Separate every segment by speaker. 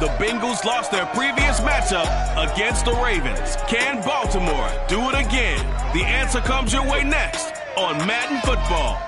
Speaker 1: The Bengals lost their previous matchup against the Ravens. Can Baltimore do it again? The answer comes your way next on Madden Football.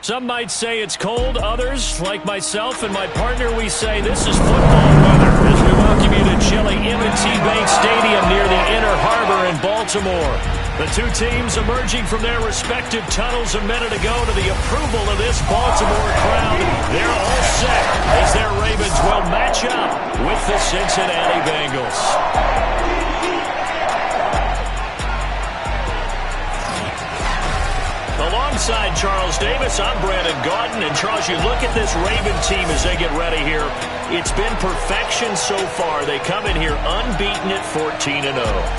Speaker 2: Some might say it's cold. Others, like myself and my partner, we say this is football weather as we welcome you to chilly M&T Bank Stadium near the Inner Harbor in Baltimore. The two teams emerging from their respective tunnels a minute ago to the approval of this Baltimore crowd. They're all set as their Ravens will match up with the Cincinnati Bengals. Alongside Charles Davis, I'm Brandon Gaudin. And Charles, you look at this Raven team as they get ready here. It's been perfection so far. They come in here unbeaten at 14-0.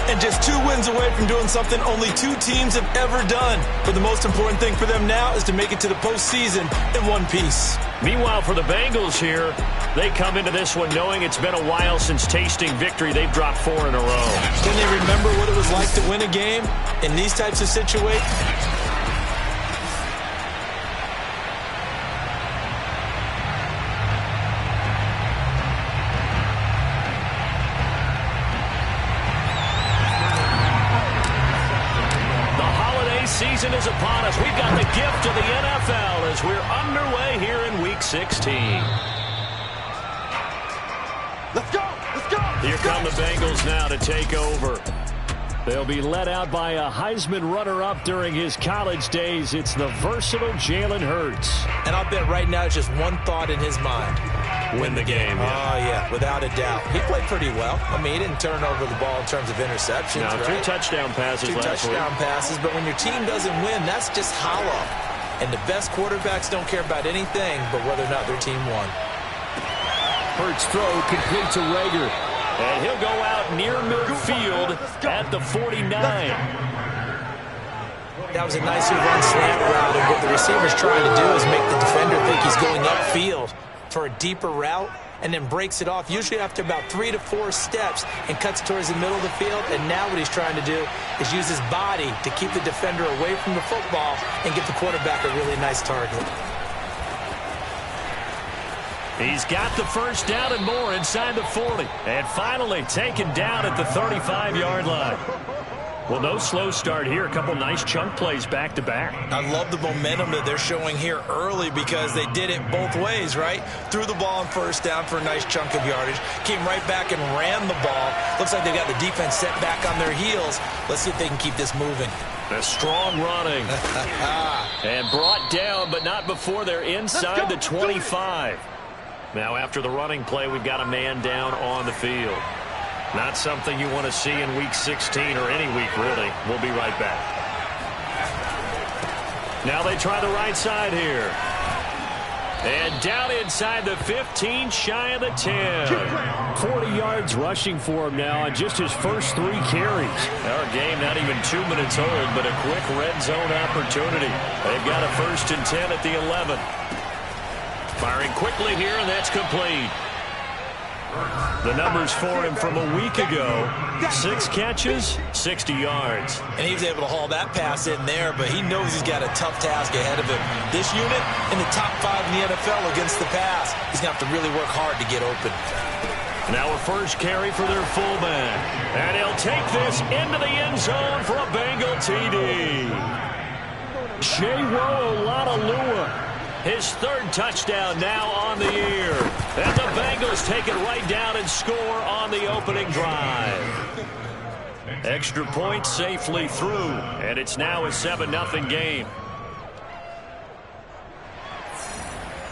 Speaker 3: And just 2 wins away from doing something only 2 teams have ever done. But the most important thing for them now is to make it to the postseason in one piece.
Speaker 2: Meanwhile, for the Bengals here, they come into this one knowing it's been a while since tasting victory. They've dropped 4 in a row.
Speaker 3: Can they remember what it was like to win a game in these types of situations?
Speaker 2: Season is upon us. We've got the gift of the NFL as we're underway here in Week 16.
Speaker 4: Let's go! Let's go!
Speaker 2: Here come the Bengals now to take over. They'll be led out by a Heisman runner-up during his college days. It's the versatile Jalen Hurts.
Speaker 3: And I'll bet right now it's just one thought in his mind.
Speaker 2: Win the game.
Speaker 3: Oh, yeah, without a doubt. He played pretty well. I mean, he didn't turn over the ball in terms of interceptions.
Speaker 2: No,
Speaker 3: right?
Speaker 2: 2 touchdown passes
Speaker 3: Two
Speaker 2: last week.
Speaker 3: touchdown passes, but when your team doesn't win, that's just hollow. And the best quarterbacks don't care about anything but whether or not their team won.
Speaker 2: Hurts throw complete to Rager. And he'll go out near midfield at the 49.
Speaker 3: That was a nicely run slant route, and what the receiver's trying to do is make the defender think he's going upfield for a deeper route, and then breaks it off, usually after about 3 to 4 steps, and cuts towards the middle of the field. And now what he's trying to do is use his body to keep the defender away from the football and give the quarterback a really nice target.
Speaker 2: He's got the first down and more inside the 40. And finally taken down at the 35-yard line. Well, no slow start here. A couple nice chunk plays back-to-back.
Speaker 3: I love the momentum that they're showing here early because they did it both ways, right? Threw the ball on first down for a nice chunk of yardage. Came right back and ran the ball. Looks like they got the defense set back on their heels. Let's see if they can keep this moving.
Speaker 2: A strong running. And brought down, but not before they're inside the 25. Now, after the running play, we've got a man down on the field. Not something you want to see in Week 16 or any week, really. We'll be right back. Now they try the right side here. And down inside the 15, shy of the 10. 40 yards rushing for him now on just his first 3 carries. Our game not even 2 minutes old, but a quick red zone opportunity. They've got a 1st and 10 at the 11. Firing quickly here, and that's complete. The numbers for him from a week ago, 6 catches, 60 yards.
Speaker 3: And he was able to haul that pass in there, but he knows he's got a tough task ahead of him. This unit in the top 5 in the NFL against the pass. He's going to have to really work hard to get open.
Speaker 2: Now a first carry for their fullback. And he'll take this into the end zone for a Bengal TD. Shewo Oladolua. His 3rd touchdown now on the year. And the Bengals take it right down and score on the opening drive. Extra point safely through, and it's now a 7-0 game.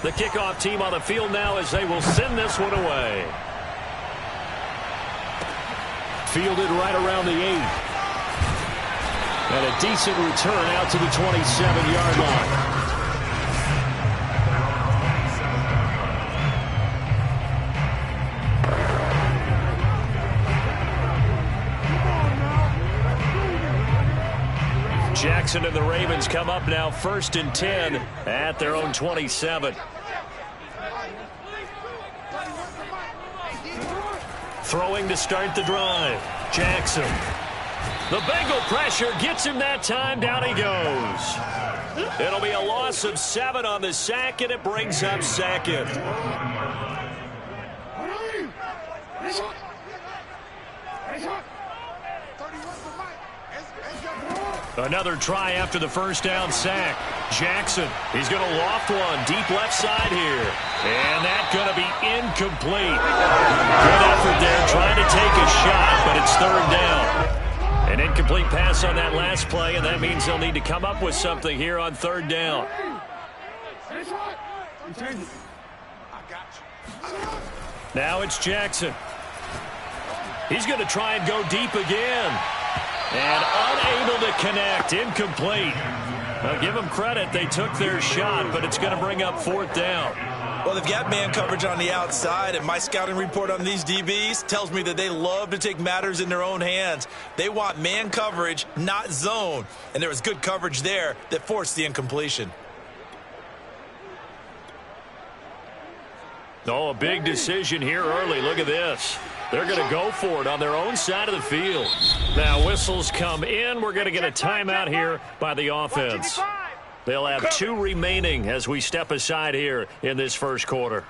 Speaker 2: The kickoff team on the field now as they will send this one away. Fielded right around the 8. And a decent return out to the 27-yard line. Jackson and the Ravens come up now 1st and 10 at their own 27. Throwing to start the drive. Jackson. The Bengal pressure gets him that time. Down he goes. It'll be a loss of 7 on the sack, and it brings up second. Another try after the first down sack. Jackson, he's going to loft one deep left side here. And that's going to be incomplete. Good effort there trying to take a shot, but it's third down. An incomplete pass on that last play, and that means they'll need to come up with something here on third down. Now it's Jackson. He's going to try and go deep again. And unable to connect. Incomplete. Now, give them credit. They took their shot, but it's going to bring up fourth down.
Speaker 3: Well, they've got man coverage on the outside, and my scouting report on these DBs tells me that they love to take matters in their own hands. They want man coverage, not zone. And there was good coverage there that forced the incompletion.
Speaker 2: Oh, a big decision here early. Look at this. They're going to go for it on their own side of the field. Now whistles come in. We're going to get a timeout here by the offense. They'll have 2 remaining as we step aside here in this first quarter.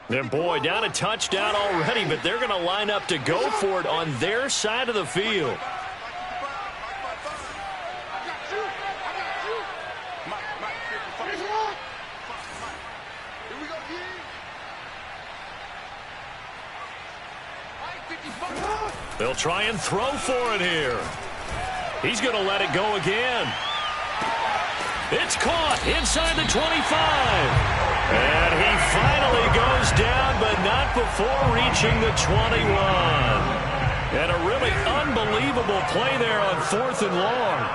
Speaker 2: And boy, down a touchdown already, but they're going to line up to go for it on their side of the field. They'll try and throw for it here. He's going to let it go again. It's caught inside the 25. And he finally goes down, but not before reaching the 21. And a really unbelievable play there on 4th and long.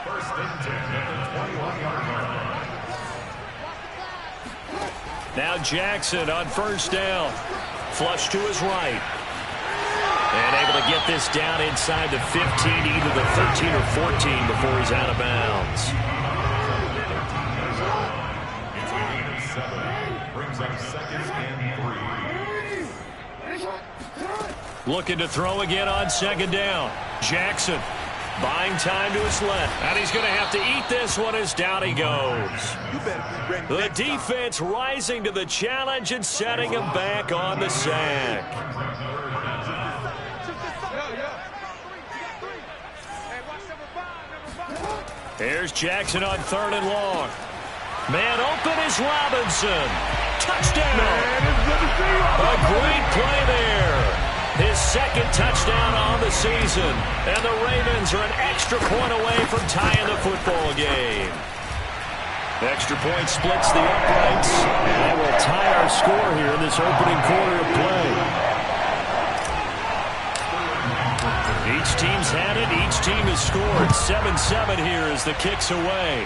Speaker 5: First and 10 at the 21-yard line.
Speaker 2: Now Jackson on first down. Flush to his right. And able to get this down inside the 15, either the 13 or 14 before he's out of bounds.
Speaker 5: It's a gain of 7. Brings up second and 3.
Speaker 2: Looking to throw again on second down. Jackson buying time to his left. And he's going to have to eat this one as down he goes. The defense rising to the challenge and setting him back on the sack. Here's Jackson on 3rd and long. Man open is Robinson. Touchdown. A great play there. His second touchdown on the season. And the Ravens are an extra point away from tying the football game. Extra point splits the uprights. And that will tie our score here in this opening quarter of play. Each team's had it. Each team has scored. 7-7 here as the kick's away.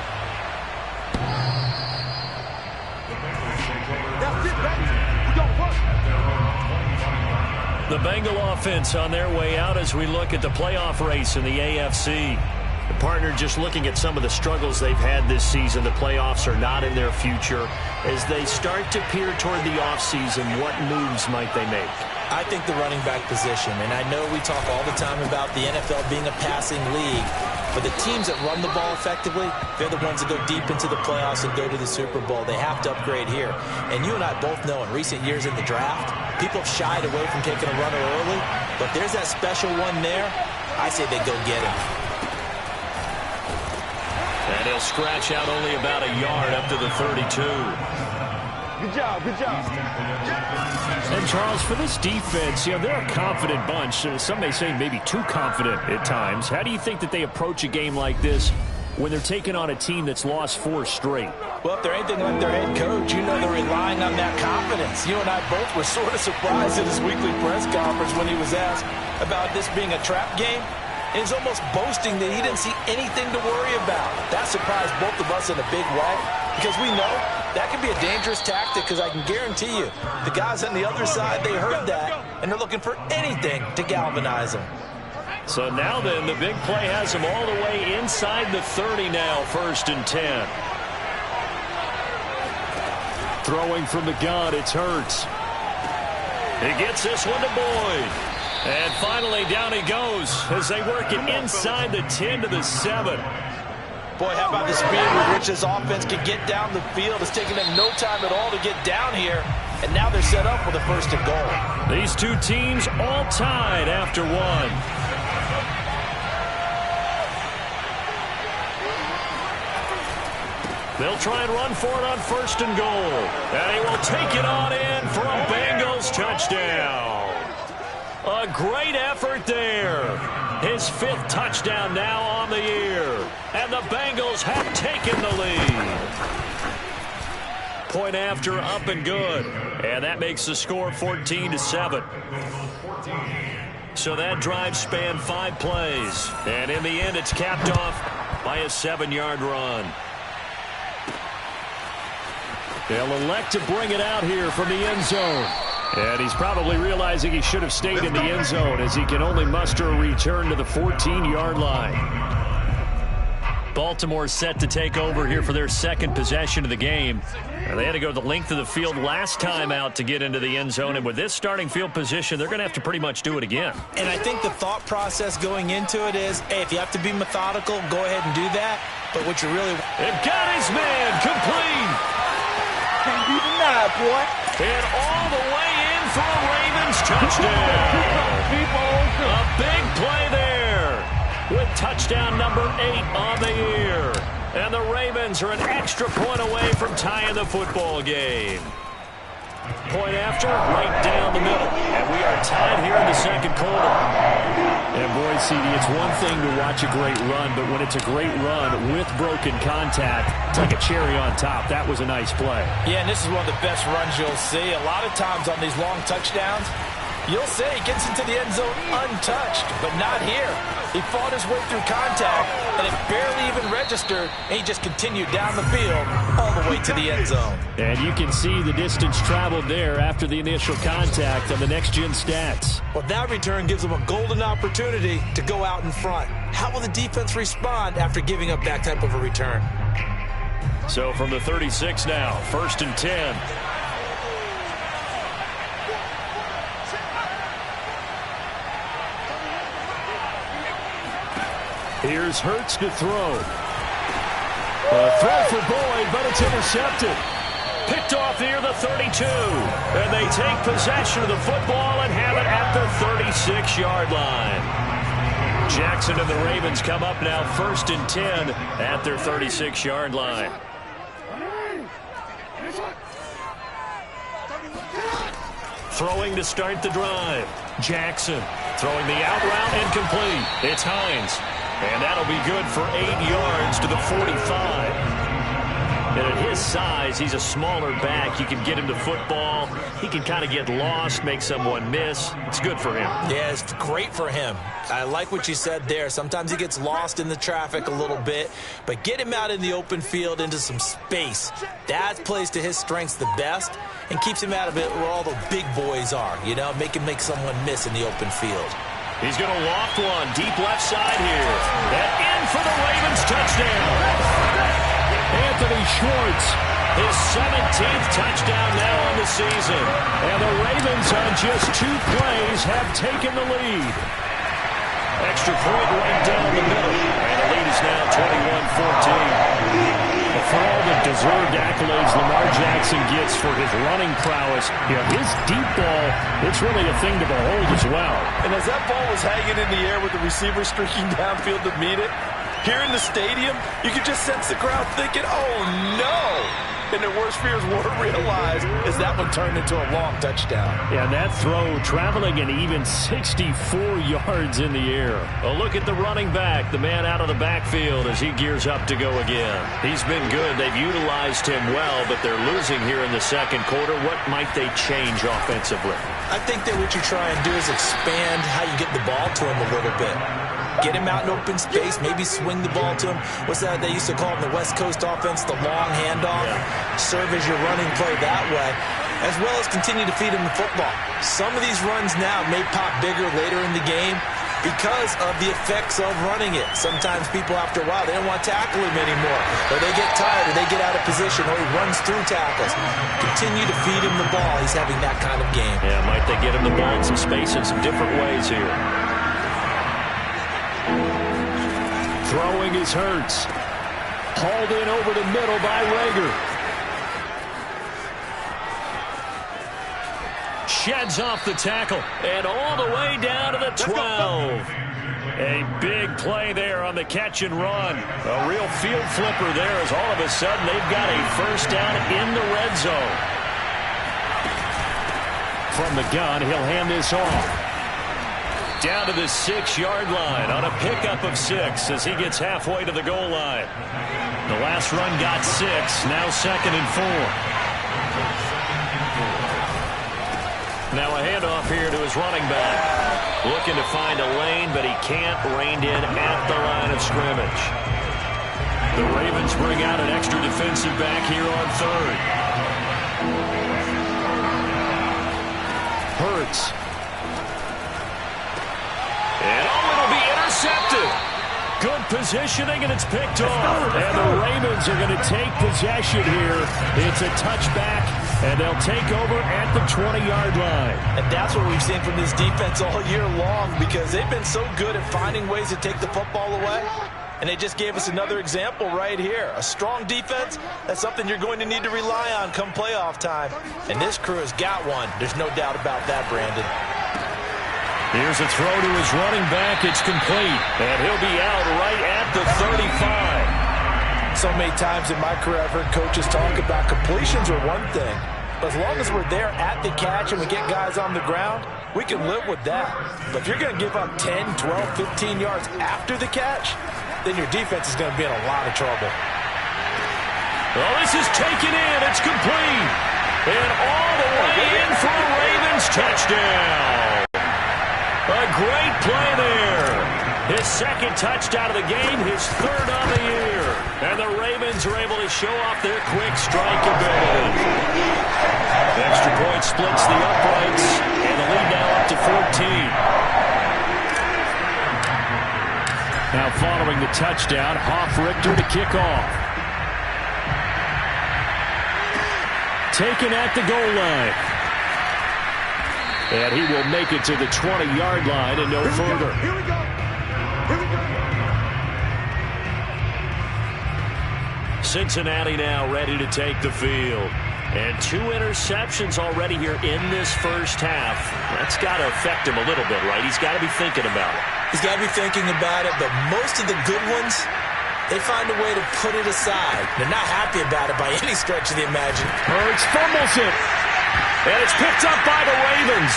Speaker 2: The Bengal offense on their way out as we look at the playoff race in the AFC. The partner, just looking at some of the struggles they've had this season, the playoffs are not in their future. As they start to peer toward the offseason, what moves might they make?
Speaker 3: I think the running back position, and I know we talk all the time about the NFL being a passing league, but the teams that run the ball effectively, they're the ones that go deep into the playoffs and go to the Super Bowl. They have to upgrade here. And you and I both know in recent years in the draft, people have shied away from taking a runner early, but there's that special one there. I say they go get him.
Speaker 2: And he'll scratch out only about a yard up to the 32.
Speaker 4: Good job, good job.
Speaker 2: And, Charles, for this defense, you know, they're a confident bunch. Some may say maybe too confident at times. How do you think that they approach a game like this when they're taking on a team that's lost 4 straight?
Speaker 3: Well, if they're anything like their head coach, you know they're relying on that confidence. You and I both were sort of surprised at his weekly press conference when he was asked about this being a trap game. And he's almost boasting that he didn't see anything to worry about. That surprised both of us in a big way because we know that can be a dangerous tactic because I can guarantee you the guys on the other side, they heard that, and they're looking for anything to galvanize them.
Speaker 2: So now then, the big play has him all the way inside the 30 now, 1st and 10. Throwing from the gun, it's Hurts. He gets this one to Boyd. And finally, down he goes as they work it inside the 10 to the 7.
Speaker 3: Boy, how about the speed with which this offense can get down the field? It's taken them no time at all to get down here, and now they're set up with a 1st and goal.
Speaker 2: These two teams all tied after one. They'll try and run for it on 1st and goal. And he will take it on in for a Bengals touchdown. A great effort there. His 5th touchdown now on the year. And the Bengals have taken the lead. Point after, up and good. And that makes the score 14 to 7. So that drive spanned 5 plays. And in the end, it's capped off by a 7-yard run. They'll elect to bring it out here from the end zone. And he's probably realizing he should have stayed in the end zone as he can only muster a return to the 14-yard line. Baltimore set to take over here for their 2nd possession of the game. They had to go the length of the field last time out to get into the end zone, and with this starting field position, they're going to have to pretty much do it again.
Speaker 3: And I think the thought process going into it is, hey, if you have to be methodical, go ahead and do that. But what you really...
Speaker 2: They've got his man complete.
Speaker 4: Can't be denied, boy.
Speaker 2: And all the way in for a Ravens touchdown. A big play there with touchdown number 8 on the year. And the Ravens are an extra point away from tying the football game. Point after, right down the middle. And we are tied here in the 2nd quarter. And boy, CD, it's one thing to watch a great run, but when it's a great run with broken contact, it's like a cherry on top. That was a nice play.
Speaker 3: Yeah, and this is one of the best runs you'll see. A lot of times on these long touchdowns, you'll say he gets into the end zone untouched, but not here. He fought his way through contact, and it barely even registered, and he just continued down the field all the way to the end zone.
Speaker 2: And you can see the distance traveled there after the initial contact on the next-gen stats.
Speaker 3: Well, that return gives them a golden opportunity to go out in front. How will the defense respond after giving up that type of a return?
Speaker 2: So from the 36 now, 1st and 10. Here's Hurts to throw. A throw for Boyd, but it's intercepted. Picked off near the 32. And they take possession of the football and have it at the 36-yard line. Jackson and the Ravens come up now 1st and 10 at their 36-yard line. Throwing to start the drive. Jackson throwing the out route and complete. It's Hines. And that'll be good for 8 yards to the 45. And at his size, he's a smaller back. You can get him to football. He can kind of get lost, make someone miss. It's good for him.
Speaker 3: Yeah, it's great for him. I like what you said there. Sometimes he gets lost in the traffic a little bit, but get him out in the open field into some space. That plays to his strengths the best and keeps him out of it where all the big boys are, you know, make someone miss in the open field.
Speaker 2: He's going to loft one deep left side here. And in for the Ravens touchdown. Anthony Schwartz, his 17th touchdown now on the season. And the Ravens on just 2 plays have taken the lead. Extra point right down the middle. And the lead is now 21-14. For all the deserved accolades Lamar Jackson gets for his running prowess, his deep ball, it's really a thing to behold as well.
Speaker 6: And as that ball was hanging in the air with the receiver streaking downfield to meet it, here in the stadium, you could just sense the crowd thinking, oh, no. And their worst fears were realized as that one turned into a long touchdown.
Speaker 2: Yeah, that throw traveling an even 64 yards in the air. A look at the running back, the man out of the backfield as he gears up to go again. He's been good. They've utilized him well, but they're losing here in the 2nd quarter. What might they change offensively?
Speaker 3: I think that what you try and do is expand how you get the ball to him a little bit. Get him out in open space, maybe swing the ball to him. What's that they used to call in the West Coast offense, the long handoff? Yeah. Serve as your running play that way, as well as continue to feed him the football. Some of these runs now may pop bigger later in the game, because of the effects of running it. Sometimes people, after a while, they don't want to tackle him anymore. Or they get tired, or they get out of position, or he runs through tackles. Continue to feed him the ball. He's having that kind of game.
Speaker 2: Yeah, might they get him the ball in some space in some different ways here. Throwing is Hurts. Hauled in over the middle by Rager. Sheds off the tackle and all the way down to the 12. A big play there on the catch and run. A real field flipper there as all of a sudden they've got a first down in the red zone. From the gun, he'll hand this off. Down to the 6-yard line on a pickup of 6 as he gets halfway to the goal line. The last run got 6, now 2nd and 4. Now a handoff here to his running back. Looking to find a lane, but he can't. Reined in at the line of scrimmage. The Ravens bring out an extra defensive back here on 3rd. Hurts. And it'll be intercepted. Good positioning, and it's picked off. And the Ravens are going to take possession here. It's a touchback, and they'll take over at the 20-yard line.
Speaker 3: And that's what we've seen from this defense all year long, because they've been so good at finding ways to take the football away. And they just gave us another example right here. A strong defense, that's something you're going to need to rely on come playoff time. And this crew has got one. There's no doubt about that, Brandon.
Speaker 2: Here's a throw to his running back. It's complete. And he'll be out right at the 35.
Speaker 3: So many times in my career I've heard coaches talk about completions are one thing. But as long as we're there at the catch and we get guys on the ground, we can live with that. But if you're going to give up 10, 12, 15 yards after the catch, then your defense is going to be in a lot of trouble.
Speaker 2: Well, this is taken in. It's complete. And all the way in for a Ravens touchdown. A great play there. His 2nd touchdown of the game, his 3rd on the year. And the Ravens are able to show off their quick strike ability. The extra point splits the uprights, and the lead now up to 14. Now following the touchdown, Hoff-Richter to kick off. Taken at the goal line. And he will make it to the 20-yard line and no further.
Speaker 5: Here we go. Here we go.
Speaker 2: Cincinnati now ready to take the field. And 2 interceptions already here in this first half. That's got to affect him a little bit, right? He's got to be thinking about it.
Speaker 3: He's got to be thinking about it, but most of the good ones, they find a way to put it aside. They're not happy about it by any stretch of the imagination.
Speaker 2: Hurts fumbles it. And it's picked up by the Ravens.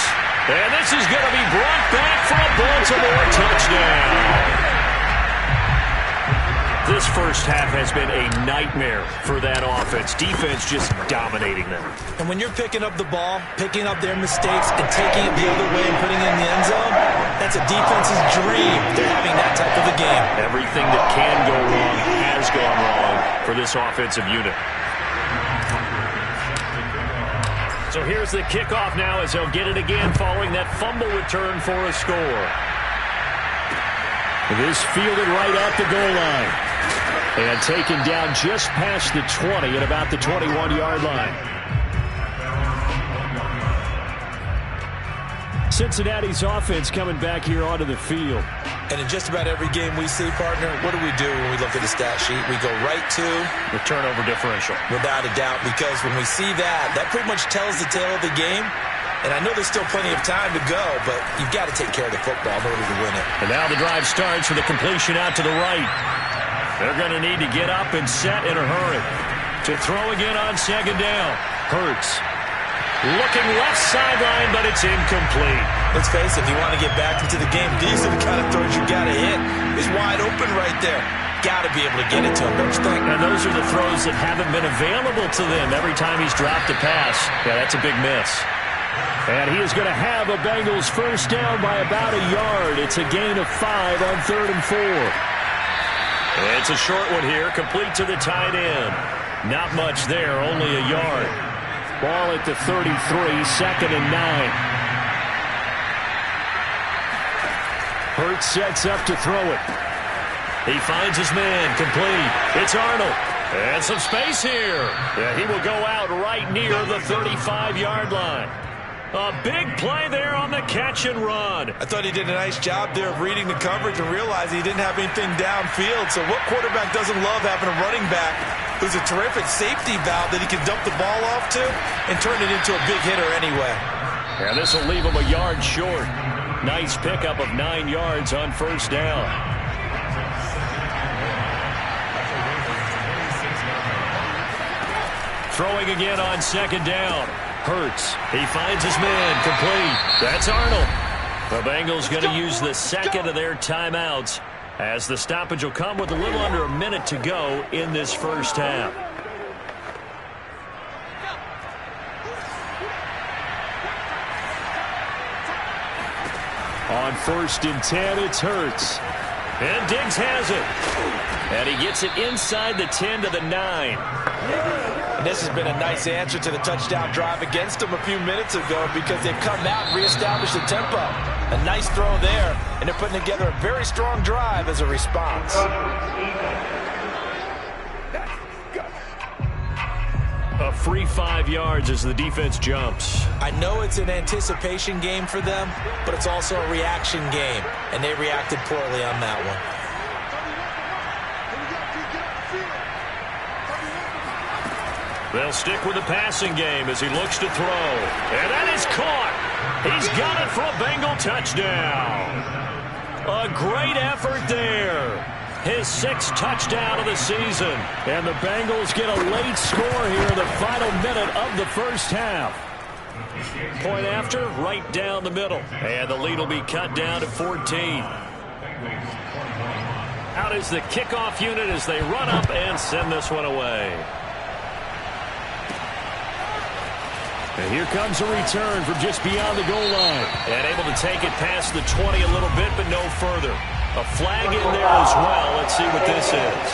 Speaker 2: And this is going to be brought back for a Baltimore touchdown. This first half has been a nightmare for that offense. Defense just dominating them.
Speaker 3: And when you're picking up the ball, picking up their mistakes, and taking it the other way and putting it in the end zone, that's a defense's dream. They're having that type of a game.
Speaker 2: Everything that can go wrong has gone wrong for this offensive unit. So here's the kickoff now as they'll get it again following that fumble return for a score. This fielded right at the goal line. And taken down just past the 20 at about the 21-yard line. Cincinnati's offense coming back here onto the field.
Speaker 3: And in just about every game we see, partner, what do we do when we look at the stat sheet? We go right to
Speaker 2: the turnover differential.
Speaker 3: Without a doubt, because when we see that, that pretty much tells the tale of the game. And I know there's still plenty of time to go, but you've got to take care of the football in order to win it.
Speaker 2: And now the drive starts with a completion out to the right. They're going to need to get up and set in a hurry. To throw again on 2nd down. Hurts. Looking left sideline, but it's incomplete.
Speaker 3: Let's face it, if you want to get back into the game, these are the kind of throws you got to hit. He's wide open right there. Got to be able to get it to him, don't you think?
Speaker 2: And those are the throws that haven't been available to them every time he's dropped a pass. Yeah, that's a big miss. And he is going to have a Bengals first down by about a yard. It's a gain of 5 on 3rd and 4. It's a short one here, complete to the tight end. Not much there, only a yard. Ball at the 33, 2nd and 9. Hurts sets up to throw it. He finds his man, complete. It's Arnold. And some space here. Yeah, he will go out right near the 35-yard line. A big play there on the catch and run.
Speaker 6: I thought he did a nice job there of reading the coverage and realizing he didn't have anything downfield. So what quarterback doesn't love having a running back who's a terrific safety valve that he can dump the ball off to and turn it into a big hitter anyway?
Speaker 2: And this will leave him a yard short. Nice pickup of 9 yards on first down. Throwing again on second down. Hurts. He finds his man, complete. That's Arnold. The Bengals going to use the second of their timeouts as the stoppage will come with a little under a minute to go in this first half. On 1st and 10, it's Hurts. And Diggs has it. And he gets it inside the 10 to the 9.
Speaker 6: And this has been a nice answer to the touchdown drive against them a few minutes ago because they've come out and reestablished the tempo. A nice throw there, and they're putting together a very strong drive as a response.
Speaker 2: A free 5 yards as the defense jumps.
Speaker 3: I know it's an anticipation game for them, but it's also a reaction game, and they reacted poorly on that one.
Speaker 2: They'll stick with the passing game as he looks to throw. And that is caught. He's got it for a Bengal touchdown. A great effort there. His 6th touchdown of the season. And the Bengals get a late score here in the final minute of the first half. Point after, right down the middle. And the lead will be cut down to 14. Out is the kickoff unit as they run up and send this one away. And here comes a return from just beyond the goal line. And able to take it past the 20 a little bit, but no further. A flag in there as well. Let's see what this is.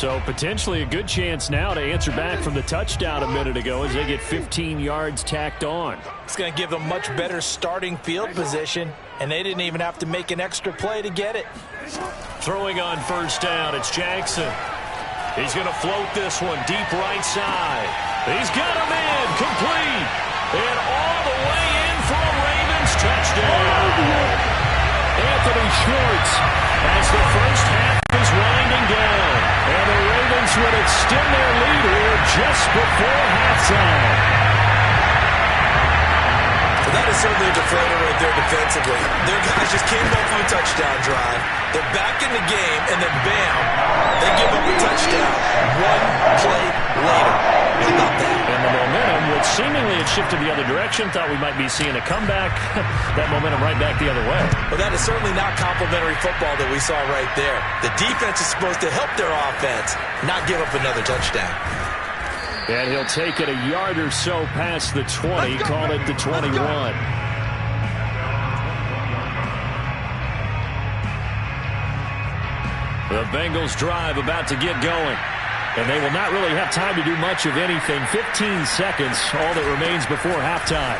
Speaker 2: So potentially a good chance now to answer back from the touchdown a minute ago as they get 15 yards tacked on.
Speaker 3: It's going to give them much better starting field position, and they didn't even have to make an extra play to get it.
Speaker 2: Throwing on first down, it's Jackson. He's going to float this one deep right side. He's got him in, complete. And all the way in for a Ravens touchdown. Anthony Schwartz as the first half is winding down. And the Ravens would extend their lead here just before halftime.
Speaker 6: That is certainly a deflator right there defensively. Their guys just came up with a touchdown drive. They're back in the game, and then bam, they give up a touchdown 1 play later. How about that?
Speaker 2: And the momentum, which seemingly had shifted the other direction, thought we might be seeing a comeback. That momentum right back the other way.
Speaker 6: Well, that is certainly not complimentary football that we saw right there. The defense is supposed to help their offense, not give up another touchdown.
Speaker 2: And he'll take it a yard or so past the 20, call it the 21. The Bengals drive about to get going. And they will not really have time to do much of anything. 15 seconds, all that remains before halftime.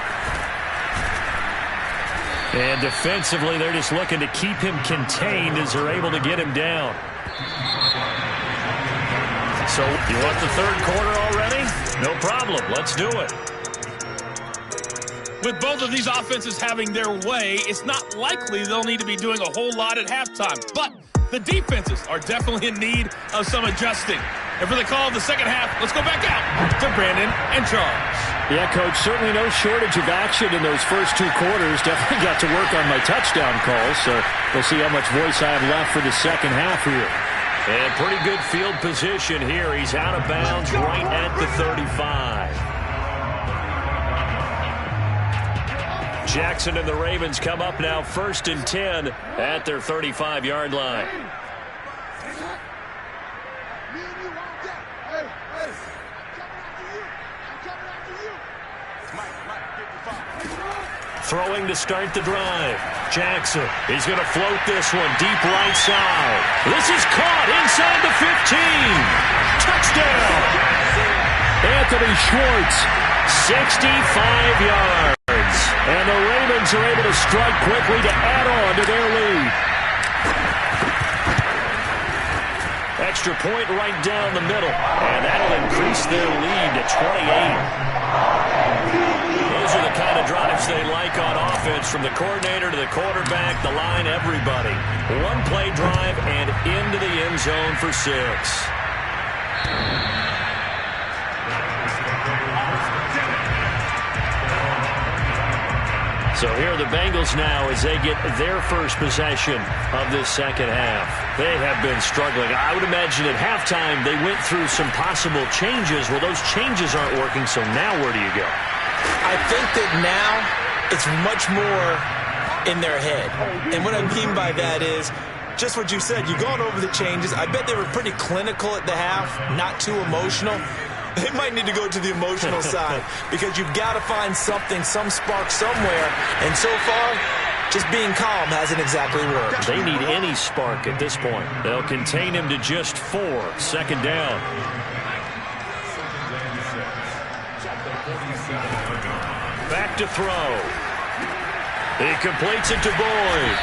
Speaker 2: And defensively, they're just looking to keep him contained as they're able to get him down. So, you want the third quarter already? No problem. Let's do it.
Speaker 7: With both of these offenses having their way, it's not likely they'll need to be doing a whole lot at halftime. But the defenses are definitely in need of some adjusting. And for the call of the second half, let's go back out to Brandon and Charles.
Speaker 2: Yeah, Coach, certainly no shortage of action in those first 2 quarters. Definitely got to work on my touchdown calls, so we'll see how much voice I have left for the second half here. And pretty good field position here. He's out of bounds right at the 35. Jackson and the Ravens come up now 1st and 10 at their 35-yard line. Throwing to start the drive. Jackson, he's going to float this one deep right side. This is caught inside the 15. Touchdown. Anthony Schwartz, 65 yards. And the Ravens are able to strike quickly to add on to their lead. Extra point right down the middle, and that'll increase their lead to 28. Those are the kind of drives they like on offense, from the coordinator to the quarterback, the line, everybody. One play drive and into the end zone for 6. So here are the Bengals now as they get their first possession of this second half. They have been struggling. I would imagine at halftime they went through some possible changes. Well, those changes aren't working, so now where do you go?
Speaker 3: I think that now it's much more in their head. And what I mean by that is just what you said. You've gone over the changes. I bet they were pretty clinical at the half, not too emotional. They might need to go to the emotional side because you've got to find something, some spark somewhere. And so far, just being calm hasn't exactly worked.
Speaker 2: They need any spark at this point. They'll contain him to just 4. Second down. Back to throw. He completes it to Boyd.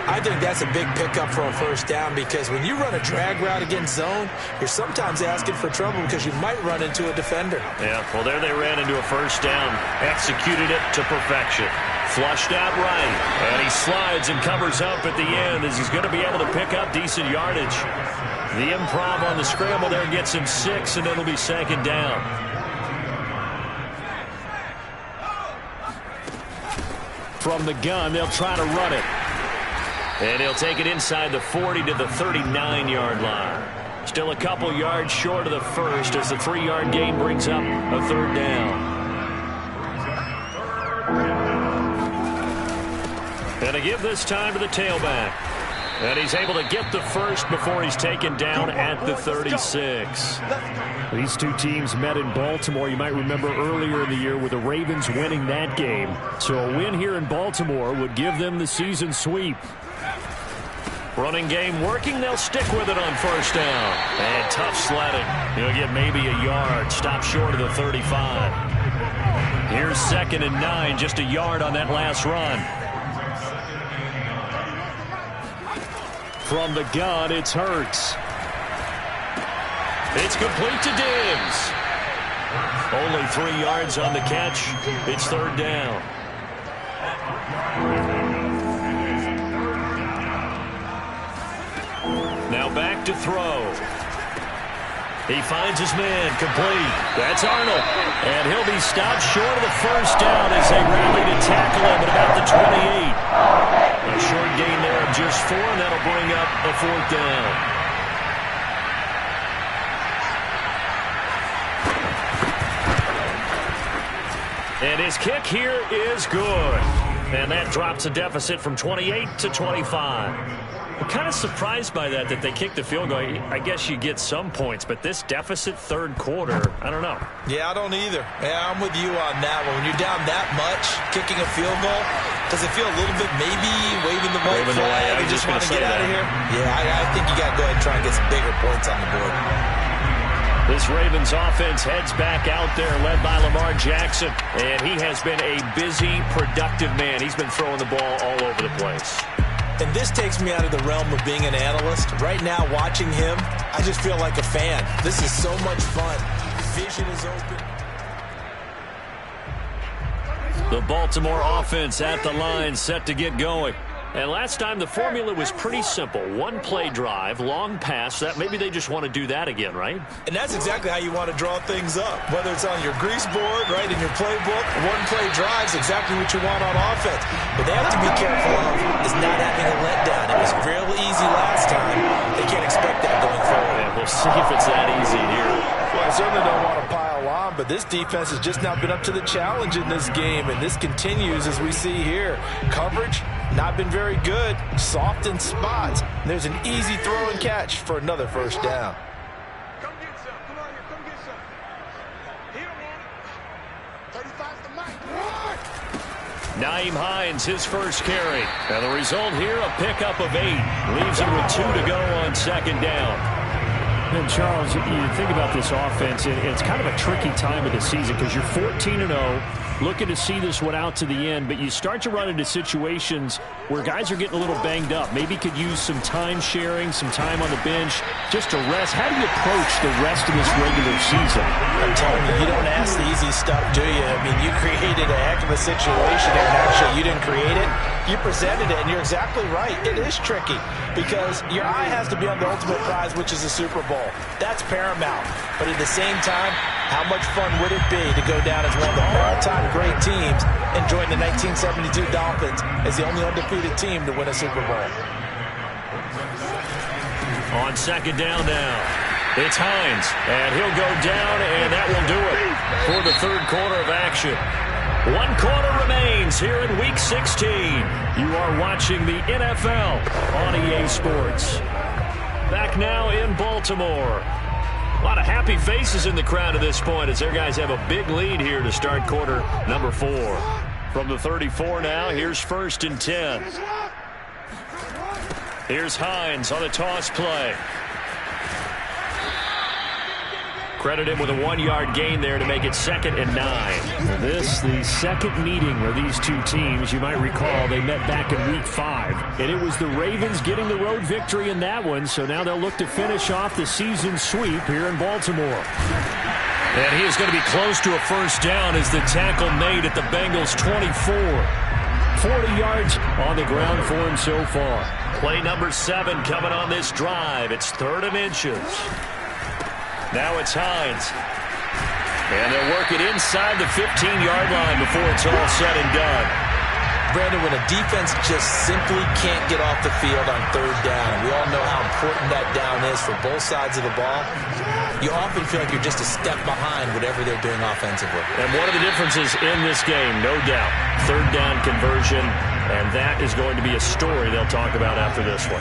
Speaker 3: I think that's a big pickup for a first down because when you run a drag route against zone, you're sometimes asking for trouble because you might run into a defender.
Speaker 2: Yeah, well, there they ran into a first down. Executed it to perfection. Flushed out right. And he slides and covers up at the end as he's going to be able to pick up decent yardage. The improv on the scramble there gets him 6, and it'll be second down. From the gun, they'll try to run it. And he'll take it inside the 40 to the 39-yard line. Still a couple yards short of the first as the 3-yard gain brings up a third down. And to give this time to the tailback. And he's able to get the first before he's taken down at the 36. These two teams met in Baltimore. You might remember earlier in the year with the Ravens winning that game. So a win here in Baltimore would give them the season sweep. Running game working. They'll stick with it on first down. And tough sledding. He'll get maybe a yard. Stop short of the 35. Here's 2nd and 9. Just a yard on that last run. From the gun, it's Hurts. It's complete to Diggs. Only 3 yards on the catch. It's third down. Now back to throw. He finds his man, complete. That's Arnold. And he'll be stopped short of the first down as they rally to tackle him at about the 28. A short gain there of just 4, and that'll bring up a fourth down. And his kick here is good. And that drops a deficit from 28 to 25. I'm kind of surprised by that they kicked the field goal. I guess you get some points, but this deficit third quarter, I don't know.
Speaker 3: Yeah, I don't either. Yeah, I'm with you on that one. When you're down that much, kicking a field goal, does it feel a little bit maybe waving the white flag and just want to get out of here? Yeah, I think you got to go ahead and try and get some bigger points on the board.
Speaker 2: This Ravens offense heads back out there, led by Lamar Jackson. And he has been a busy, productive man. He's been throwing the ball all over the place.
Speaker 3: And this takes me out of the realm of being an analyst. Right now, watching him, I just feel like a fan. This is so much fun. Vision is open.
Speaker 2: The Baltimore offense at the line, set to get going. And last time the formula was pretty simple. One play drive, long pass. That maybe they just want to do that again, right?
Speaker 3: And that's exactly how you want to draw things up. Whether it's on your grease board, right, in your playbook, one play drive is exactly what you want on offense. What they have to be careful of is not having a letdown. It was real easy last time. They can't expect that going forward.
Speaker 2: Yeah, we'll see if it's that easy here.
Speaker 6: Well, I certainly don't want to pile on, but this defense has just not been up to the challenge in this game, and this continues as we see here. Coverage, not been very good. Soft in spots. And there's an easy throw and catch for another first down.
Speaker 8: Come get some. Come on here. Come get some. Here, man. 35's the mic.
Speaker 2: Nyheim Hines, his first carry. And the result here, a pickup of 8. Leaves him with 2 to go on second down. And Charles, you think about this offense, and it's kind of a tricky time of the season because you're 14-0, looking to see this one out to the end, but you start to run into situations where guys are getting a little banged up. Maybe could use some time sharing, some time on the bench just to rest. How do you approach the rest of this regular season?
Speaker 3: I'm telling you, you don't ask the easy stuff, do you? I mean, you created a heck of a situation there, and actually you didn't create it. You presented it, and you're exactly right. It is tricky because your eye has to be on the ultimate prize, which is the Super Bowl. That's paramount. But at the same time, how much fun would it be to go down as one of the all-time great teams and join the 1972 Dolphins as the only undefeated team to win a Super Bowl?
Speaker 2: On second down now, it's Hines, and he'll go down, and that will do it for the third quarter of action. 1 quarter remains here in Week 16. You are watching the NFL on EA Sports. Back now in Baltimore. A lot of happy faces in the crowd at this point as their guys have a big lead here to start quarter number 4. From the 34 now, here's 1st and 10. Here's Hines on the toss play. Credit him with a 1-yard gain there to make it 2nd and 9. This, the second meeting of these two teams. You might recall they met back in Week 5. And it was the Ravens getting the road victory in that one. So now they'll look to finish off the season sweep here in Baltimore. And he is going to be close to a first down as the tackle made at the Bengals' 24. 40 yards on the ground for him so far. Play number 7 coming on this drive. It's 3rd and inches. Now it's Hines. And they'll work it inside the 15-yard line before it's all said and done.
Speaker 3: Brandon, when a defense just simply can't get off the field on 3rd down, and we all know how important that down is for both sides of the ball, you often feel like you're just a step behind whatever they're doing offensively.
Speaker 2: And one of the differences in this game, no doubt, 3rd down conversion, and that is going to be a story they'll talk about after this one.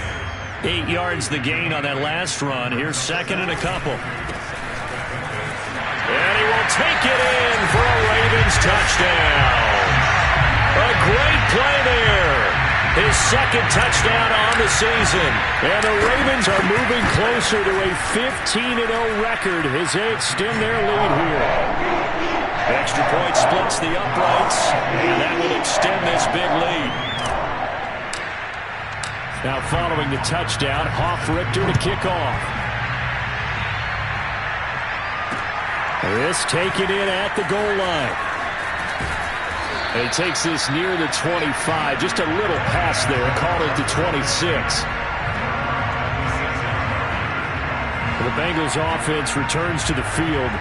Speaker 2: 8 yards the gain on that last run. Here's 2nd and a couple. And he will take it in for a Ravens touchdown. A great play there. His 2nd touchdown on the season. And the Ravens are moving closer to a 15-0 record as they extend their lead here. Extra point splits the uprights, and that will extend this big lead. Now following the touchdown, Hoff-Richter to kick off. This taken in at the goal line. And he takes this near the 25. Just a little pass there. Called it the 26. The Bengals offense returns to the field.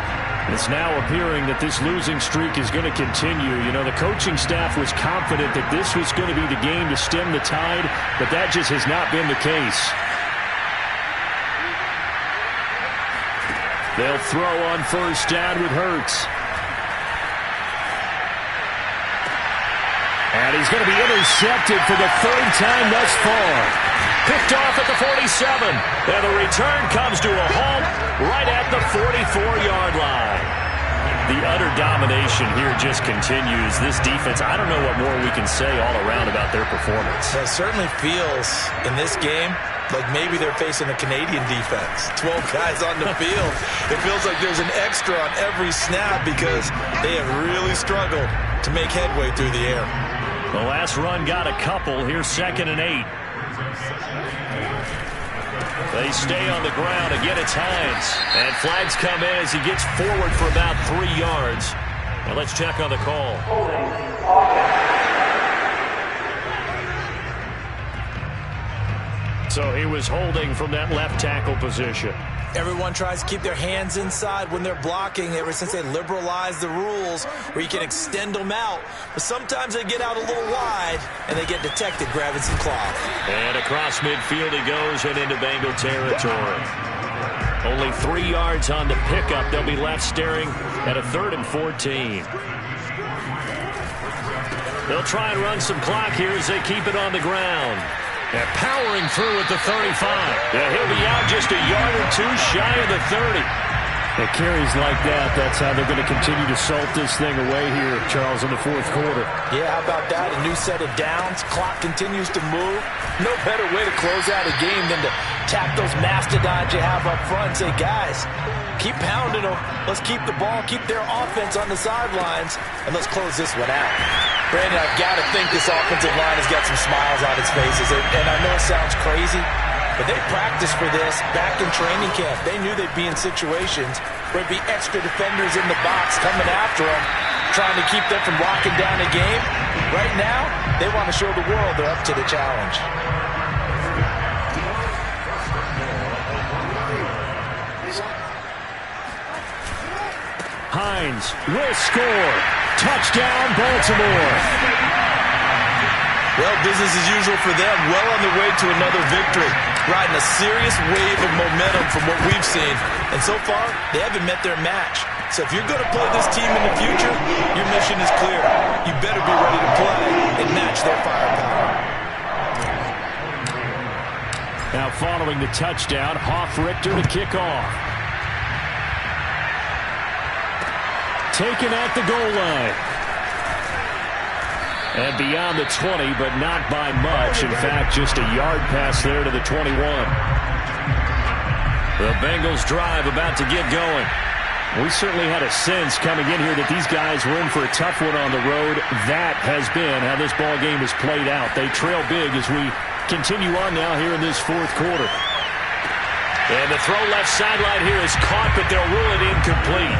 Speaker 2: It's now appearing that this losing streak is going to continue. You know, the coaching staff was confident that this was going to be the game to stem the tide, but that just has not been the case. They'll throw on first down with Hurts. And he's going to be intercepted for the 3rd time thus far. Picked off at the 47. And the return comes to a halt right at the 44-yard line. The utter domination here just continues. This defense, I don't know what more we can say all around about their performance.
Speaker 3: It certainly feels in this game like maybe they're facing a Canadian defense. 12 guys on the field. It feels like there's an extra on every snap because they have really struggled to make headway through the air.
Speaker 2: The last run got a couple. Here's 2nd and 8. They stay on the ground. Again, it's Hines. And flags come in as he gets forward for about 3 yards. Now let's check on the call. So he was holding from that left tackle position.
Speaker 3: Everyone tries to keep their hands inside when they're blocking ever since they liberalized the rules where you can extend them out. But sometimes they get out a little wide and they get detected grabbing some cloth.
Speaker 2: And across midfield he goes and into Bengal territory. Only 3 yards on the pickup. They'll be left staring at a 3rd and 14. They'll try and run some clock here as they keep it on the ground. And powering through at the 35. Yeah, he'll be out just a yard or 2 shy of the 30. It carries like that. That's how they're going to continue to salt this thing away here, Charles, in the 4th quarter.
Speaker 3: Yeah, how about that? A new set of downs. Clock continues to move. No better way to close out a game than to
Speaker 6: tap those mastodons you have up front and say, guys, keep pounding them. Let's keep the ball, keep their offense on the sidelines, and let's close this one out. Brandon, I've got to think this offensive line has got some smiles on its faces, and I know it sounds crazy, but they practiced for this back in training camp. They knew they'd be in situations where there'd be extra defenders in the box coming after them, trying to keep them from locking down a game. Right now, they want to show the world they're up to the challenge.
Speaker 2: Hines will score. Touchdown, Baltimore.
Speaker 6: Well, business as usual for them. Well on their way to another victory. Riding a serious wave of momentum from what we've seen. And so far, they haven't met their match. So if you're going to play this team in the future, your mission is clear. You better be ready to play and match their firepower.
Speaker 2: Now following the touchdown, Hoff-Richter to kick off. Taken at the goal line. And beyond the 20, but not by much. In fact, just a yard pass there to the 21. The Bengals drive about to get going. We certainly had a sense coming in here that these guys were in for a tough one on the road. That has been how this ball game has played out. They trail big as we continue on now here in this fourth quarter. And the throw left sideline here is caught, but they'll rule it incomplete.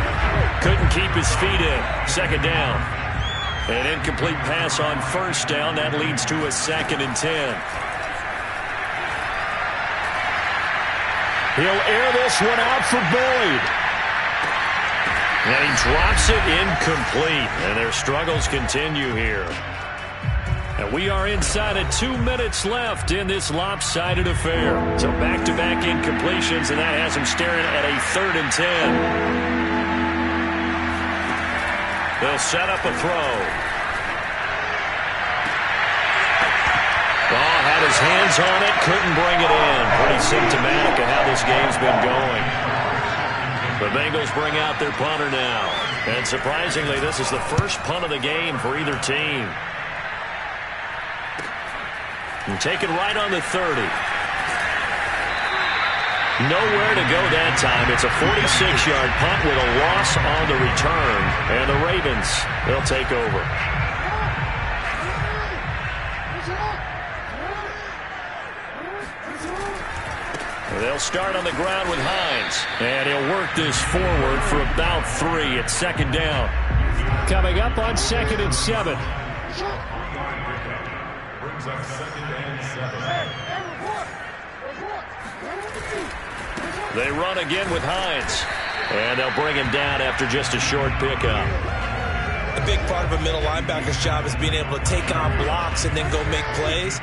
Speaker 2: Couldn't keep his feet in. Second down. An incomplete pass on first down. That leads to a 2nd and 10. He'll air this one out for Boyd. And he drops it incomplete. And their struggles continue here. And we are inside of 2 minutes left in this lopsided affair. So back-to-back incompletions, and that has him staring at a 3rd and 10. They'll set up a throw. Oh, had his hands on it, couldn't bring it in. Pretty symptomatic of how this game's been going. The Bengals bring out their punter now. And surprisingly, this is the first punt of the game for either team. And taken right on the 30. Nowhere to go that time. It's a 46-yard punt with a loss on the return. And the Ravens, they'll take over. They'll start on the ground with Hines. And he'll work this forward for about 3 at 2nd down. Coming up on 2nd and 7.
Speaker 5: Brings up 2nd and 7.
Speaker 2: They run again with Hines. And they'll bring him down after just a short pickup.
Speaker 3: A big part of a middle linebacker's job is being able to take on blocks and then go make plays.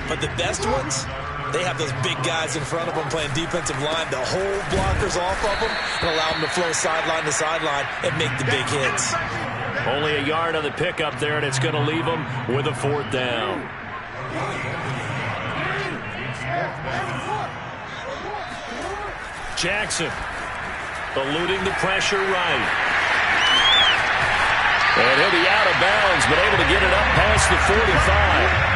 Speaker 3: But the best ones, they have those big guys in front of them playing defensive line. They'll hold blockers off of them and allow them to flow sideline to sideline and make the big hits.
Speaker 2: Only a yard on the pickup there, and it's going to leave them with a 4th down. Jackson eluding the pressure right. And he'll be out of bounds, but able to get it up past the 45.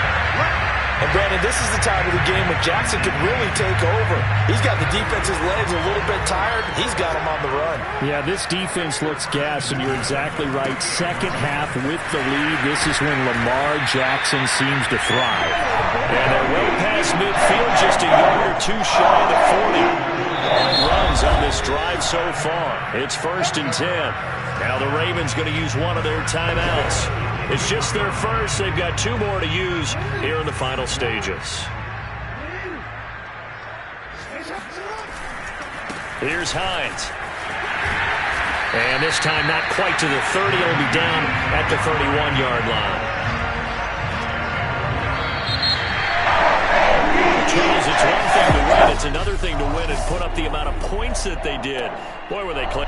Speaker 6: And, Brandon, this is the time of the game when Jackson could really take over. He's got the defense's legs a little bit tired. He's got them on the run.
Speaker 2: Yeah, this defense looks gassed, and you're exactly right. Second half with the lead. This is when Lamar Jackson seems to thrive. And they're way past midfield, just a yard or 2 shy of the 40. All runs on this drive so far. It's 1st and 10. Now the Ravens going to use one of their timeouts. It's just their first. They've got 2 more to use here in the final stages. Here's Hines. And this time not quite to the 30. It'll be down at the 31-yard line. Charles, it's one thing to win. It's another thing to win and put up the amount of points that they did. Boy, were they close.